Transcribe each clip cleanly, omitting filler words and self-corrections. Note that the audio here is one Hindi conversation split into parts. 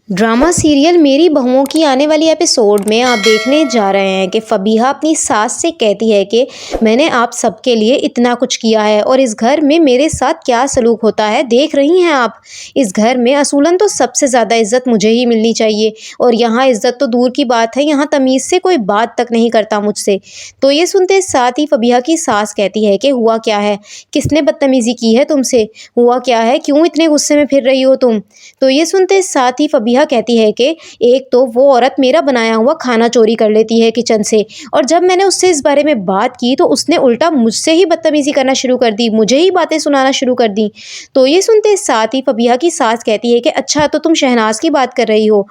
ड्रामा सीरियल मेरी बहुओं की आने वाली एपिसोड में आप देखने जा रहे हैं कि फबीहा अपनी सास से कहती है कि मैंने आप सबके लिए इतना कुछ किया है और इस घर में मेरे साथ क्या सलूक होता है देख रही हैं आप। इस घर में असूलन तो सबसे ज़्यादा इज्जत मुझे ही मिलनी चाहिए और यहाँ इज्जत तो दूर की बात है, यहाँ तमीज़ से कोई बात तक नहीं करता मुझसे। तो ये सुनते साथ ही फबीहा की सास कहती है कि हुआ क्या है, किसने बदतमीज़ी की है तुमसे, हुआ क्या है, क्यों इतने गुस्से में फिर रही हो तुम। तो ये सुनते साथ ही फबीहा कहती है कि एक तो वो औरत मेरा बनाया हुआ खाना चोरी कर लेती है किचन से, और जब मैंने उससे इस बारे में बात की तो उसने उल्टा मुझसे ही बदतमीज़ी करना शुरू कर दी, मुझे ही बातें सुनाना शुरू कर दी। तो ये सुनते साथ ही फबीहा की सास कहती है कि अच्छा तो तुम शहनाज की बात कर रही हो,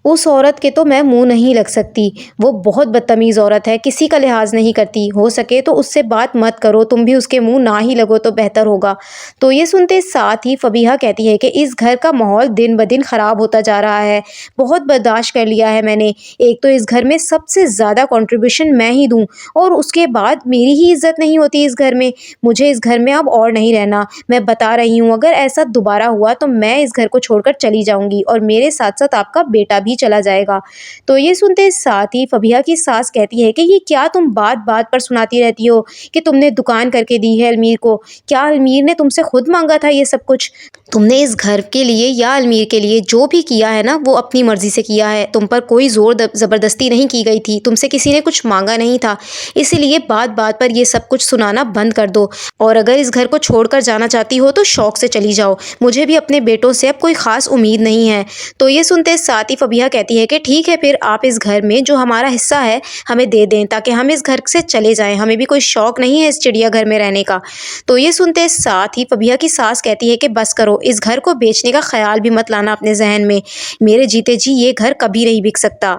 उस औरत के तो मैं मुँह नहीं लग सकती। वो बहुत बदतमीज़ औरत है, किसी का लिहाज़ नहीं करती। हो सके तो उससे बात मत करो, तुम भी उसके मुँह ना ही लगो तो बेहतर होगा। तो ये सुनते साथ ही फ़बीहा कहती है कि इस घर का माहौल दिन-ब-दिन ख़राब होता जा रहा है। बहुत बर्दाश्त कर लिया है मैंने। एक तो इस घर में सबसे ज़्यादा कंट्रीब्यूशन मैं ही दूँ और उसके बाद मेरी ही इज़्ज़त नहीं होती इस घर में। मुझे इस घर में अब और नहीं रहना। मैं बता रही हूँ, अगर ऐसा दोबारा हुआ तो मैं इस घर को छोड़कर चली जाऊँगी और मेरे साथ-साथ आपका बेटा भी चला जाएगा। तो ये सुनते साथ ही फबीहा की सास कहती है कि ये क्या तुम बात-बात पर सुनाती रहती हो कि तुमने दुकान करके दी है अलमीर को। क्या अलमीर ने तुमसे खुद माँगा था ये सब कुछ? तुमने इस घर के लिए या अलमीर के लिए जो भी किया है ना, वो अपनी मर्ज़ी से किया है। तुम पर कोई ज़ोर ज़बरदस्ती नहीं की गई थी। तुमसे किसी ने कुछ माँगा नहीं था। इसीलिए बात-बात पर ये सब कुछ सुनाना बंद कर दो और अगर इस घर को छोड़कर जाना चाहती हो तो शौक से चली जाओ। मुझे भी अपने बेटों से अब कोई ख़ास उम्मीद नहीं है। तो ये सुनते साथ ही फबीहा कहती है कि ठीक है, फिर आप इस घर में जो हमारा हिस्सा है हमें दे दें ताकि हम इस घर से चले जाएँ। हमें भी कोई शौक नहीं है इस चिड़ियाघर में रहने का। तो ये सुनते साथ ही फबीहा की सास कहती है कि बस करो, इस घर को बेचने का ख़्याल भी मत लाना अपने ज़हन में। मेरे जीते जी ये घर कभी नहीं बिक सकता।